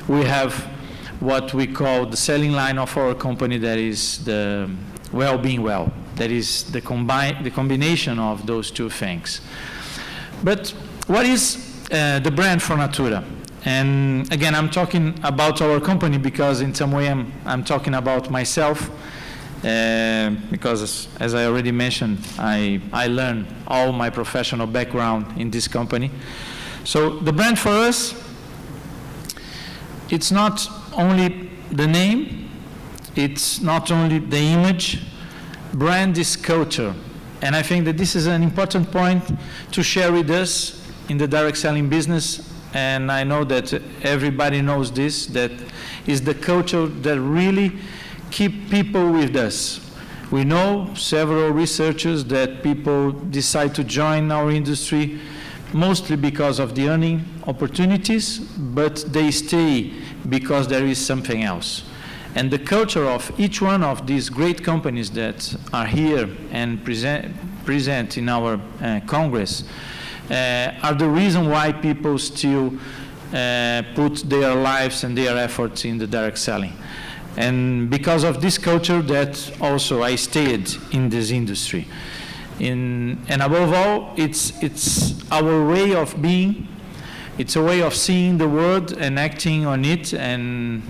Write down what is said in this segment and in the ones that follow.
we have what we call the selling line of our company, that is the well-being well. That is the combination of those two things. But what is the brand for Natura? And again, I'm talking about our company because in some way I'm talking about myself, because as I already mentioned, I learned all my professional background in this company. So the brand for us, it's not only the name, it's not only the image. Brand is culture. And I think that this is an important point to share with us in the direct selling business. And I know that everybody knows this, that is the culture that really keep people with us. We know several researchers that people decide to join our industry mostly because of the earning opportunities, but they stay because there is something else. And the culture of each one of these great companies that are here and present in our Congress are the reason why people still put their lives and their efforts in the direct selling. And because of this culture that also I stayed in this industry. And above all, it's our way of being. It's a way of seeing the world and acting on it, and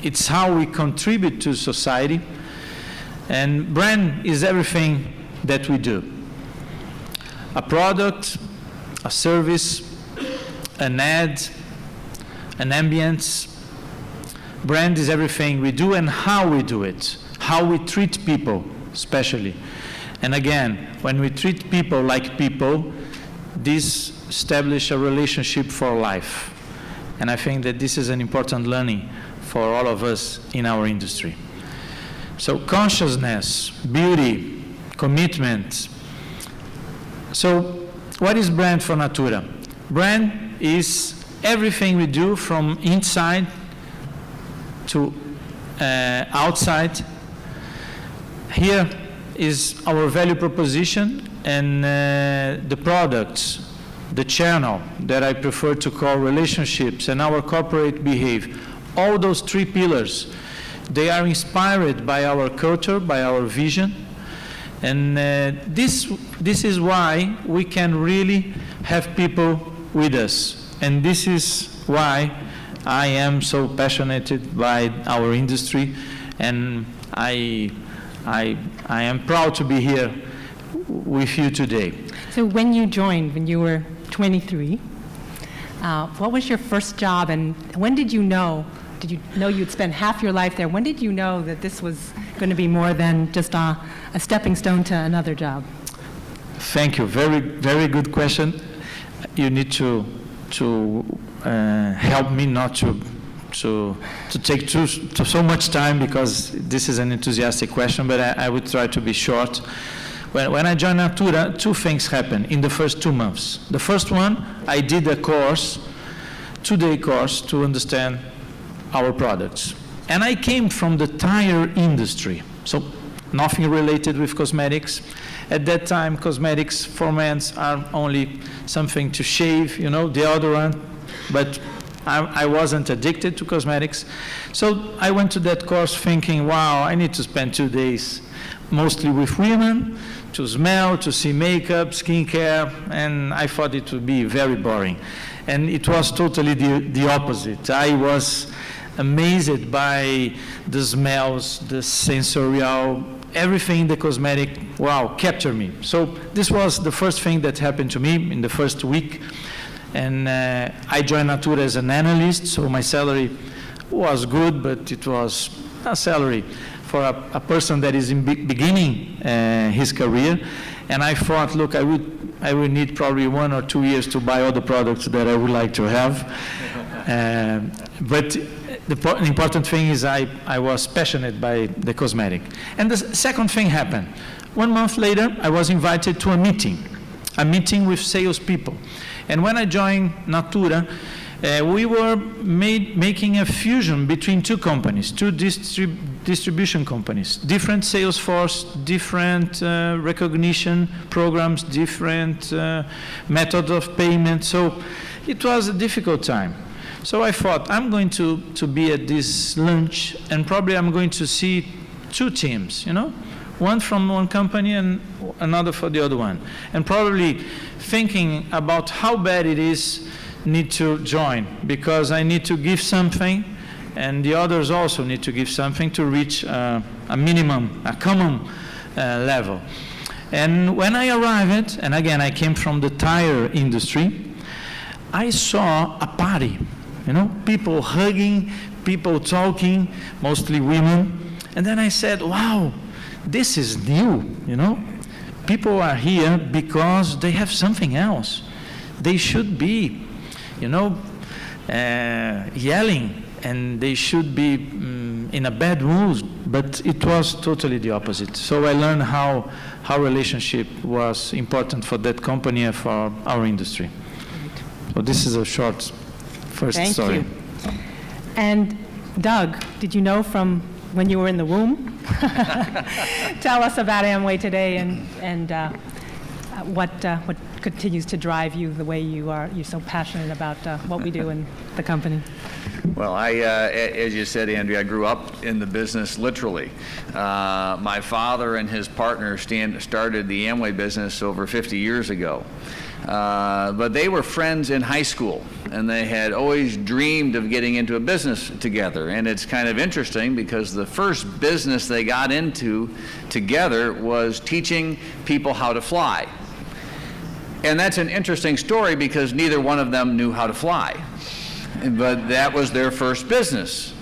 it's how we contribute to society. And brand is everything that we do. A product, a service, an ad, an ambience. Brand is everything we do and how we do it, how we treat people, especially. And again, when we treat people like people, this establishes a relationship for life. And I think that this is an important learning for all of us in our industry. So consciousness, beauty, commitment. So what is brand for Natura? Brand is everything we do from inside to outside. Here is our value proposition and the products, the channel that I prefer to call relationships, and our corporate behavior. All those three pillars, they are inspired by our culture, by our vision. And this is why we can really have people with us. And this is why I am so passionate by our industry. And I am proud to be here with you today. So when you joined, when you were 23, what was your first job, and when did you know you'd spend half your life there? When did you know that this was going to be more than just a stepping stone to another job? Thank you. Very, very good question. You need to help me not to take so much time, because this is an enthusiastic question, but I would try to be short. When I joined Natura, two things happened in the first 2 months. The first one, I did a course, 2-day course, to understand our products. And I came from the tire industry, so nothing related with cosmetics. At that time, cosmetics for men are only something to shave, deodorant, but I wasn't addicted to cosmetics. So I went to that course thinking, wow, I need to spend 2 days mostly with women, to smell, to see makeup, skincare, and I thought it would be very boring. And it was totally the opposite. I was amazed by the smells, the sensorial, everything in the cosmetic, wow, captured me. So this was the first thing that happened to me in the first week. And I joined Natura as an analyst, so my salary was good, but it was a salary for a person that is beginning his career. And I thought, look, I would need probably 1 or 2 years to buy all the products that I would like to have. But the important thing is I was passionate by the cosmetic. And the second thing happened. 1 month later, I was invited to a meeting with salespeople. And when I joined Natura, we were making a fusion between two companies, two distribution companies, different sales force, different recognition programs, different method of payment. So it was a difficult time. So I thought, I'm going to be at this lunch, and probably I'm going to see two teams, you know? One from one company and another for the other one. And probably thinking about how bad it is need to join, because I need to give something, and the others also need to give something to reach a minimum, a common level. And when I arrived, and again, I came from the tire industry, I saw a party, you know, people hugging, people talking, mostly women. And then I said, wow, this is new, you know. People are here because they have something else. They should be, you know, yelling, and they should be in a bad mood, but it was totally the opposite. So I learned how relationship was important for that company and for our industry. So this is a short first story. Thank you. And Doug, did you know from when you were in the womb? Tell us about Amway today and what continues to drive you the way you are. You're so passionate about what we do in the company. Well, as you said, Andrea, I grew up in the business literally. My father and his partner started the Amway business over 50 years ago. But they were friends in high school, and they had always dreamed of getting into a business together. And it's kind of interesting because the first business they got into together was teaching people how to fly. And that's an interesting story because neither one of them knew how to fly. But that was their first business.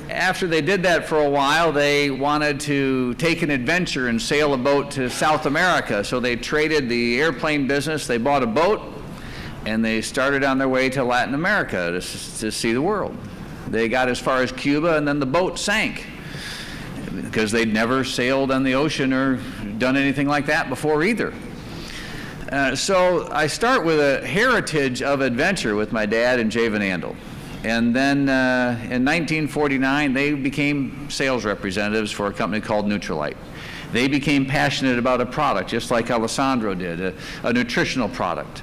After they did that for a while, they wanted to take an adventure and sail a boat to South America. So they traded the airplane business, they bought a boat, and they started on their way to Latin America to see the world. They got as far as Cuba, and then the boat sank because they'd never sailed on the ocean or done anything like that before either. So I start with a heritage of adventure with my dad and Jay Van Andel. And then in 1949, they became sales representatives for a company called Nutrilite. They became passionate about a product, just like Alessandro did, a nutritional product.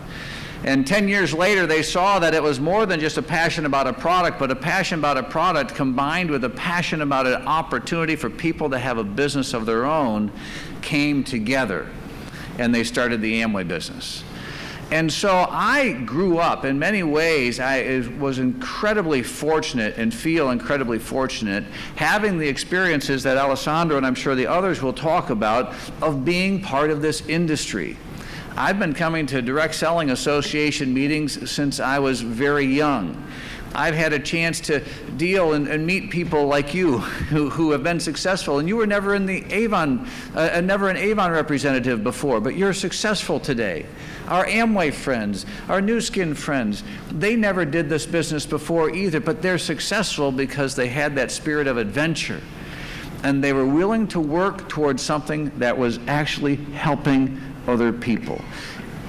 And 10 years later, they saw that it was more than just a passion about a product, but a passion about a product combined with a passion about an opportunity for people to have a business of their own came together. And they started the Amway business. And so I grew up, in many ways, I was incredibly fortunate and feel incredibly fortunate having the experiences that Alessandro and I'm sure the others will talk about of being part of this industry. I've been coming to Direct Selling Association meetings since I was very young. I've had a chance to deal and meet people like you who have been successful, and you were never in the Avon, never an Avon representative before, but you're successful today. Our Amway friends, our Nu Skin friends, they never did this business before either, but they're successful because they had that spirit of adventure, and they were willing to work towards something that was actually helping other people.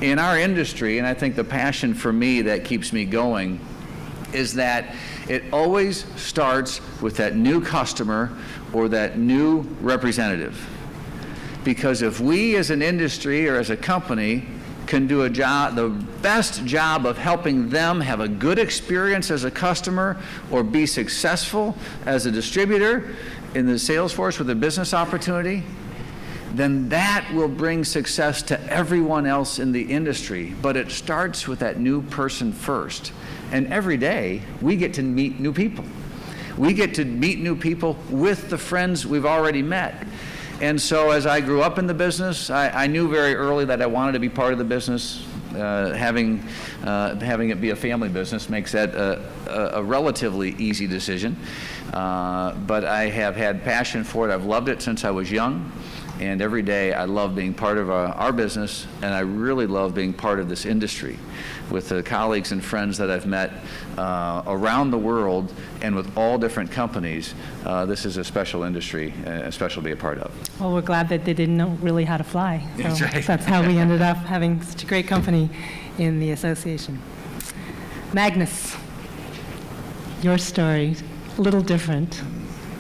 In our industry, and I think the passion for me that keeps me going, is that it always starts with that new customer or that new representative. Because if we as an industry or as a company can do a job, the best job of helping them have a good experience as a customer or be successful as a distributor in the sales force with a business opportunity, then that will bring success to everyone else in the industry. But it starts with that new person first. And every day, we get to meet new people. We get to meet new people with the friends we've already met. And so as I grew up in the business, I knew very early that I wanted to be part of the business. Having it be a family business makes that a relatively easy decision. But I have had passion for it. I've loved it since I was young. And every day I love being part of our business, and I really love being part of this industry with the colleagues and friends that I've met around the world and with all different companies. This is a special industry, special to be a part of. Well, we're glad that they didn't know really how to fly. So That's right. That's how we ended up having such a great company in the association. Magnus, your story, a little different.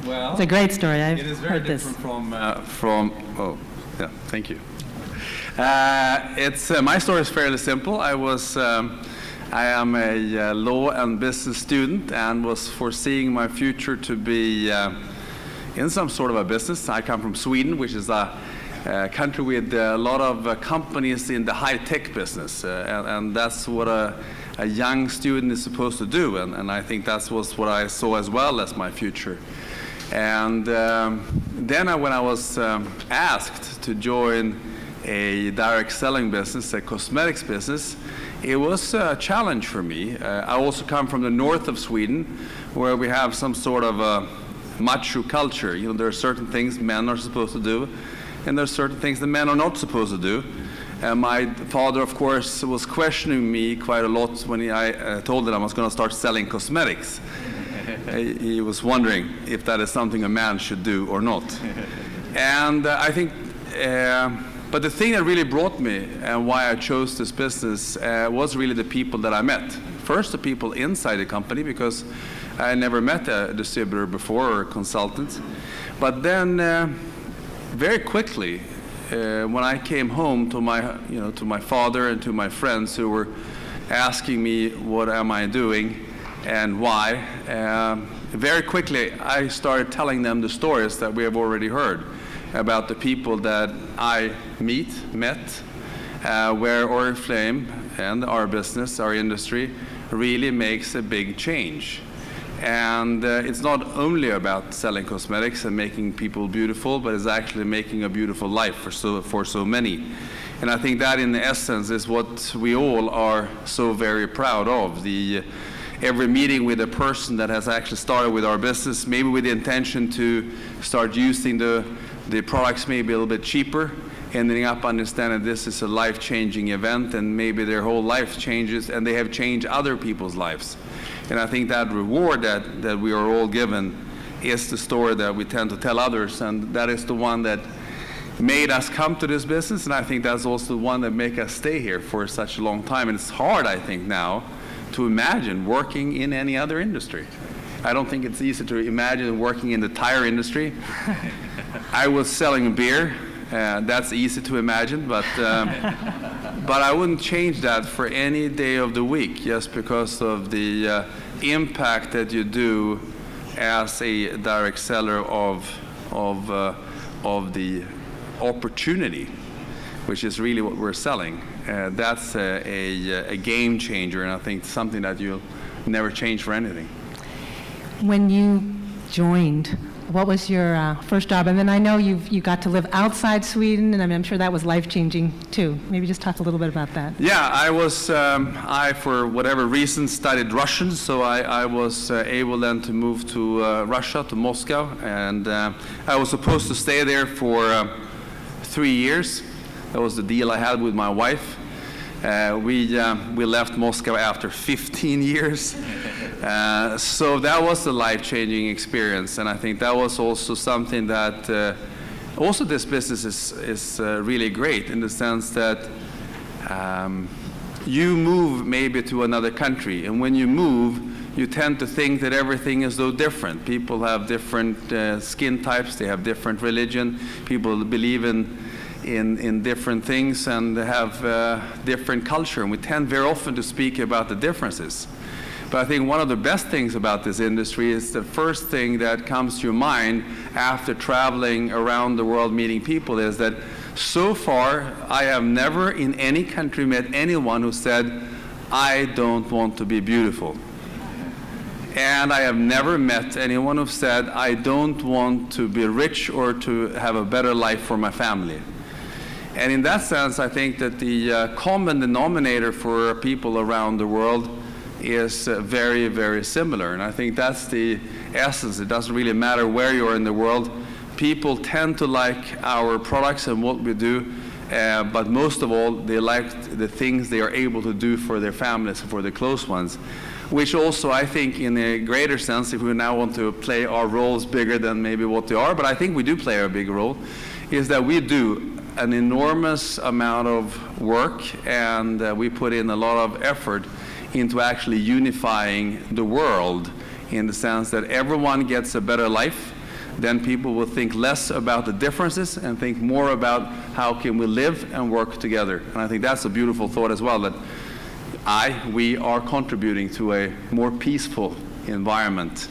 Well, It's a great story. I've it is very heard this. different from. Oh, yeah. Thank you. My story is fairly simple. I I am a law and business student and was foreseeing my future to be in some sort of a business. I come from Sweden, which is a country with a lot of companies in the high-tech business, and that's what a young student is supposed to do, and I think that was what I saw as well as my future. And then when I was asked to join a direct selling business, a cosmetics business, it was a challenge for me. I also come from the north of Sweden, where we have some sort of a macho culture. You know, there are certain things men are supposed to do, and there are certain things that men are not supposed to do. And my father, of course, was questioning me quite a lot when I told him I was going to start selling cosmetics. He was wondering if that is something a man should do or not. And I think, but the thing that really brought me and why I chose this business was really the people that I met. First, the people inside the company, because I never met a distributor before or a consultant. But then, very quickly, when I came home to my father and to my friends who were asking me what am I doing and why, very quickly I started telling them the stories that we have already heard about the people that I met, where Oriflame and our business, our industry, really makes a big change. And it's not only about selling cosmetics and making people beautiful, but it's actually making a beautiful life for so many. And I think that in essence is what we all are so very proud of. Every meeting with a person that has actually started with our business, maybe with the intention to start using the products maybe a little bit cheaper, ending up understanding this is a life-changing event, and maybe their whole life changes and they have changed other people's lives. And I think that reward that we are all given is the story that we tend to tell others, and that is the one that made us come to this business, and I think that's also the one that make us stay here for such a long time. And it's hard, I think, now to imagine working in any other industry. I don't think it's easy to imagine working in the tire industry. I was selling beer. That's easy to imagine, but I wouldn't change that for any day of the week, just because of the impact that you do as a direct seller of the opportunity, which is really what we're selling. That's a game changer, and I think something that you'll never change for anything. When you joined, what was your first job? And then I know you got to live outside Sweden, and I'm sure that was life-changing too. Maybe just talk a little bit about that. Yeah, I was, I for whatever reason studied Russian, so I was able then to move to Russia, to Moscow, and I was supposed to stay there for 3 years. That was the deal I had with my wife. We left Moscow after 15 years. So that was a life-changing experience, and I think that was also something that also this business is really great in the sense that you move maybe to another country, and when you move, you tend to think that everything is so different. People have different skin types, they have different religion, people believe in different things and have different culture, and we tend very often to speak about the differences. But I think one of the best things about this industry is the first thing that comes to your mind after traveling around the world meeting people is that so far I have never in any country met anyone who said, I don't want to be beautiful. And I have never met anyone who said, I don't want to be rich or to have a better life for my family. And in that sense, I think that the common denominator for people around the world is very, very similar. And I think that's the essence. It doesn't really matter where you are in the world. People tend to like our products and what we do, but most of all, they like the things they are able to do for their families and for their close ones, which also, I think, in a greater sense, if we now want to play our roles bigger than maybe what they are, but I think we do play a big role, is that we do an enormous amount of work, and we put in a lot of effort into actually unifying the world in the sense that everyone gets a better life. Then people will think less about the differences and think more about how can we live and work together. And I think that's a beautiful thought as well, that we are contributing to a more peaceful environment